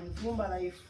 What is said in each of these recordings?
Vumba life.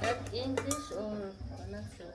That English or Vanessa?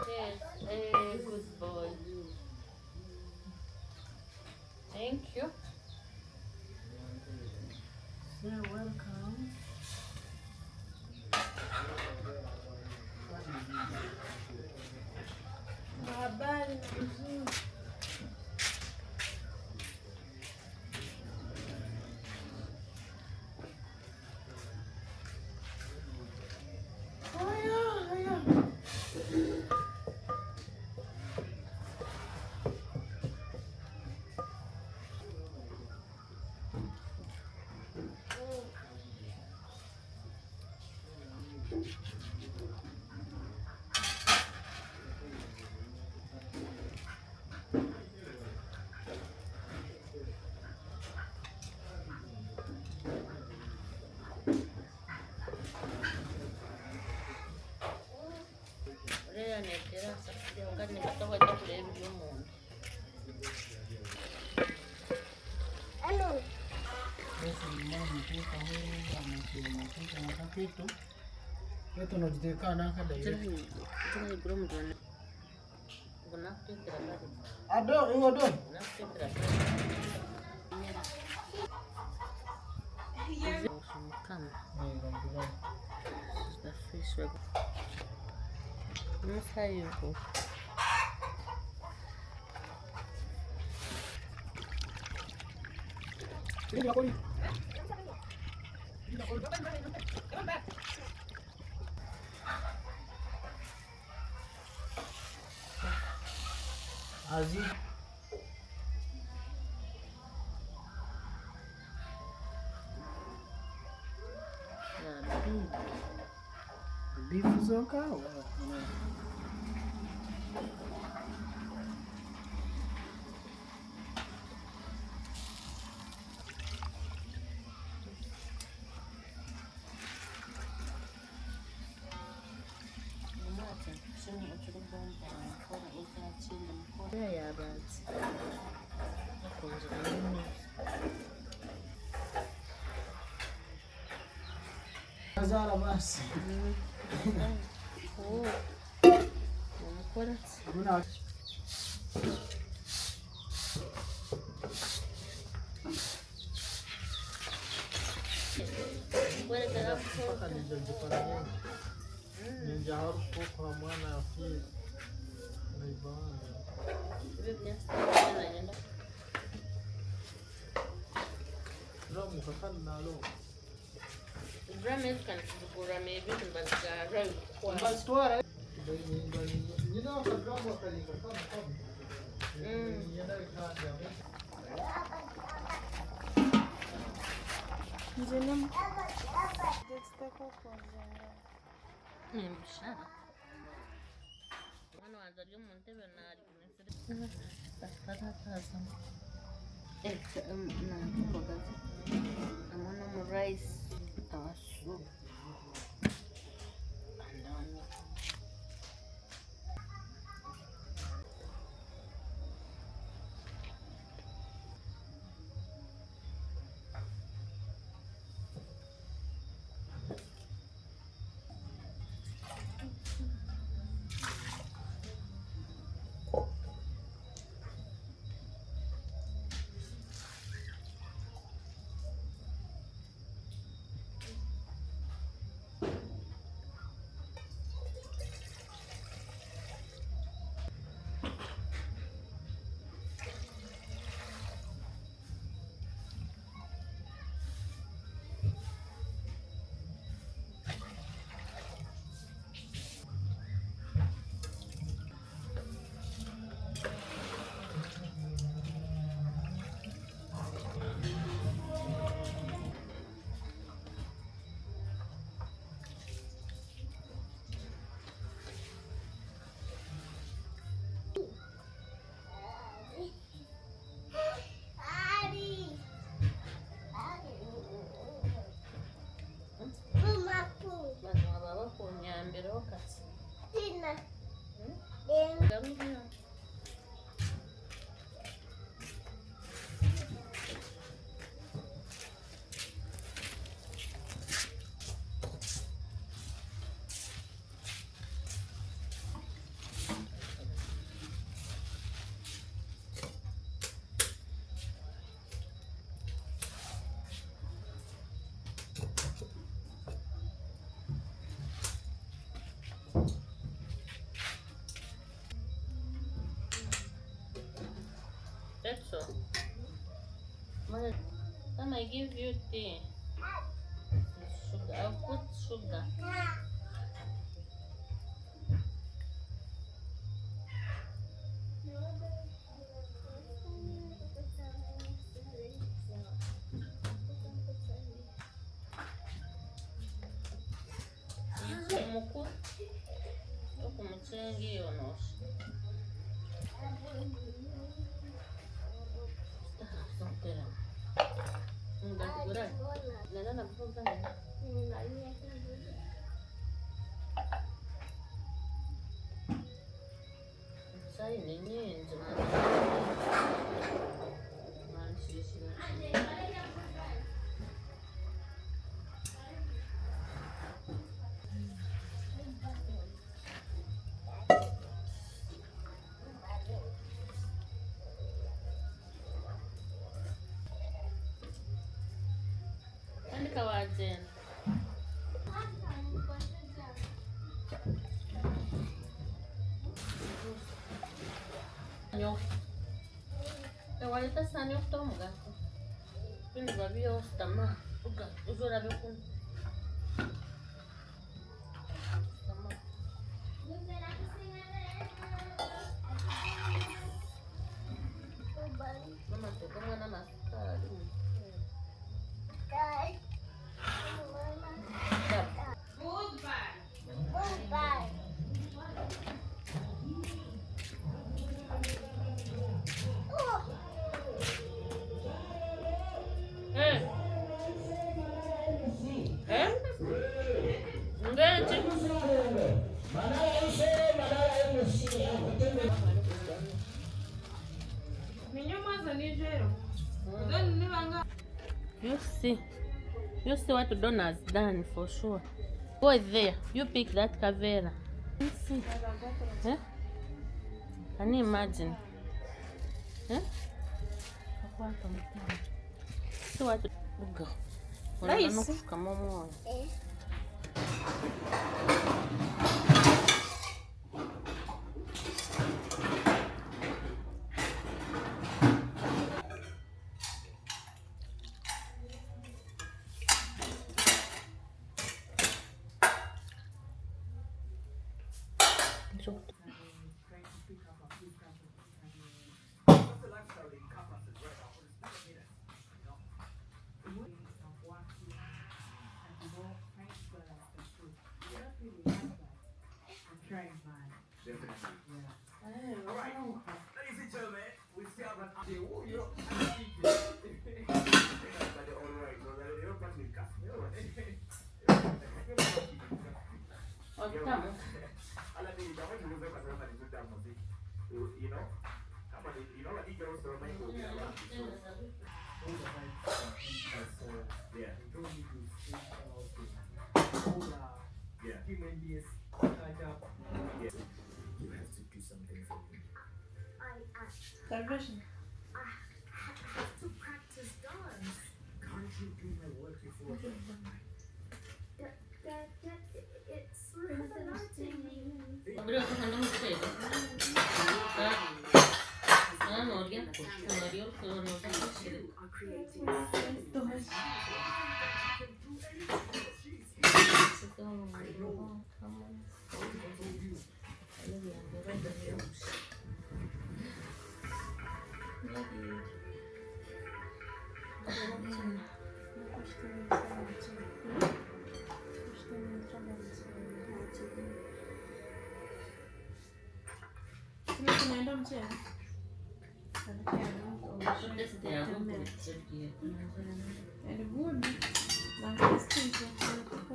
Yes, good boy. Thank you. You're welcome. Habari nzuri. Leo ni terasa kuja wakati nimetoka chakula hivi huko. Hello. Sasa mama mtoka huyu anasema na kitu. Yetu ndio kada hiyo. Tuna guru mtu ana. Kuna kitu kile. Ado, ingo do. Na kitu kile. Kama. The fish were. Nasa yuko. Aziz. Beef zoka. Yeah, but Azara basi. Oh. Umekula? Una Wewe kama mpaka nijipara ninja harufu kwa mwana afie naibana. Ramu kakani nalo. Ramen kan kugura maybe tunataka ramen kwa. Basi tuara. Nina programu akalinga kama. Yenda ikaja. Nzeni tutaka kuanza. Mshara. Mwana wanzalio Montebe na alikumesema. Basta kaza. Na mboga. Amana mu rice tawasu. Andani. wakati. Tina. Garudia. That's all. Come, I give you tea. Sugar. I'll put sugar. Muku. Toku mutsengi yonoshi. Sontera. Ngakugura. Nana nakufunza nini? Sai nini nje andika wajeni. Walita sani okutomuga. Bino babyo stama. Uga uzora bikun. Stama. Mama tukonga na maskari. Goodbye. You see what Donna has done for sure. Go there. You pick that cavera. You see. Eh? Can you imagine? Eh? See what go. Nice. Come on. Diversion. I have to practice dance. Can't you do my work before? It's relaxing. Abriu a porta, não sei. Ah, não, olha. Mario, não sei. You are creating Tunaenda mchana. Karibuni. Na sisi tunataka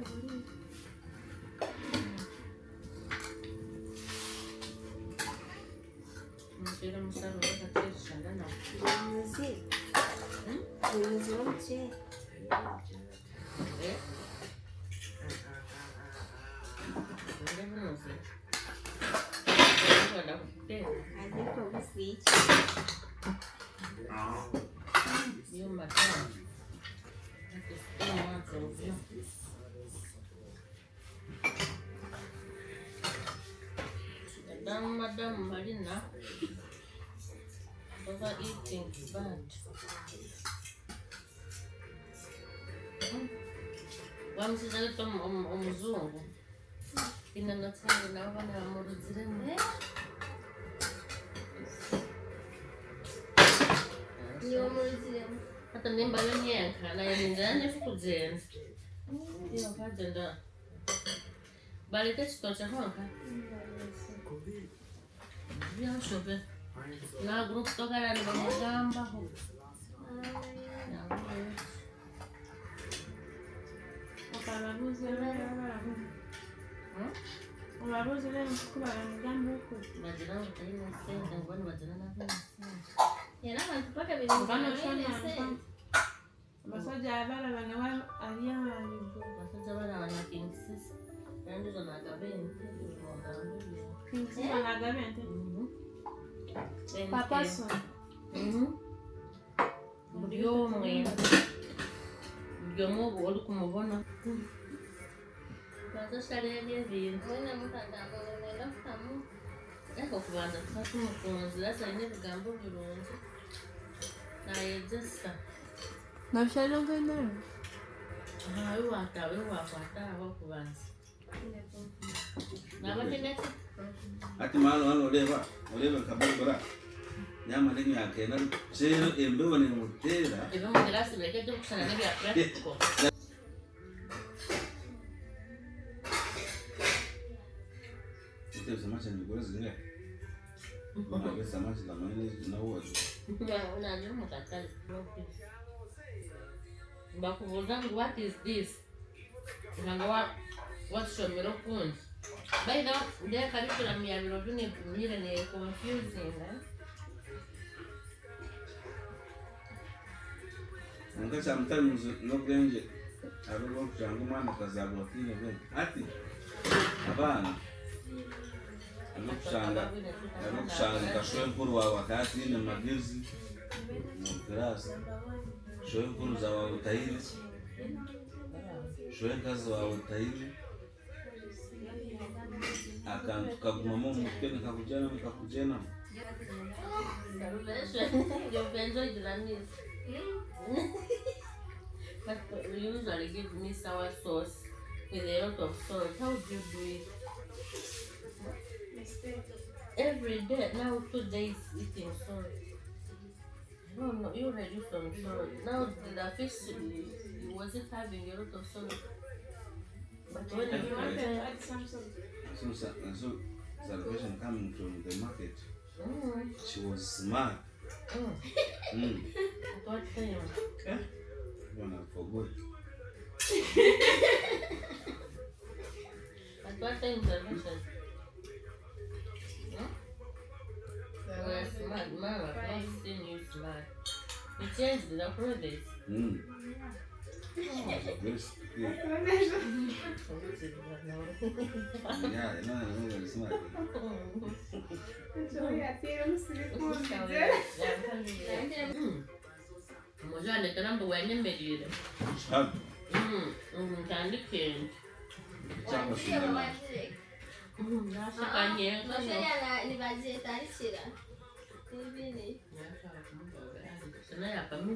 Sera umusaruro w'agatekereza nawe. Umuyobozi w'umukire. Ndamuzi. Ndakutera. Ariko busiki. Yo matana. Ndakutera mwanzo ovyo. Madam Marina overeating bad. Wamusiza gato umuzungu inanatanga nabo bana bamuruziremo. Niwo muruziremo. Hata nimba yonyenka nayo ninjani kugenda. Iyo kagenda balete chitocha honka. Byashobe na group tokana ni bamugamba ho. Ababuze rero kuba umugambi wo Bagira utari na sente ngwani bagira na Yari abantu paka biri mu Ngano Rwanda shona wese. abasajja abalabana wa aliyalibu basajja balabana kinsis kandi zona agabente ngambye. kinsiba nagabente Papa papaso buri umwe uri kumubona bazasharebe ibintu Mwana mutandamba mwenda kutamu. ariko kubanza gufata umukunzi lazanye n'ibigambo birunze nayegesa nabishari ngwendero ntawe wakwata aho kubanza nabakenetse ati mano hano ureba kabura nyama ndenge yakena chero embeho ne mutera ibe mu girasi beke cyo gushana n'ibya practical ite samaki ni bora zinga mama samaki la mane na uwa unajua mtakali bakubuza ngo what is this nanga what's your miracle by the way curriculum ya birodu ni mire ne confusing nanga sometimes no genje abo kuchanga mwana kazabwa kine bwe ati abana anokushanga kashoye mkuru wa wakati ni magizi mukirasi shoye mkuru za wa utairi shoye kazi wa utairi akantu kagumamo mutwe nikakujena you enjoy the meal but you usually give me sour sauce with a lot of salt. How do you do it? Every day, now 2 days eating salt. No, you reduce some salt. Now the fish, was it having a lot of salt? But when you add some sort so salvation coming from the market. mm, She was smart. at what time? When I forgot. At what time salvation? Well, smart, man, I've not seen you smart. You changed the approach. Very stupid. Yeah, no, very smart. Mmoja aleta mbo wanyemerere. Shab. Ntandikenge. Chapa Wazire shida. wazire. Nashakanye. Mashaya ni bazire tarishira. Nibini. Nashaka kumutoga. Sana yapami.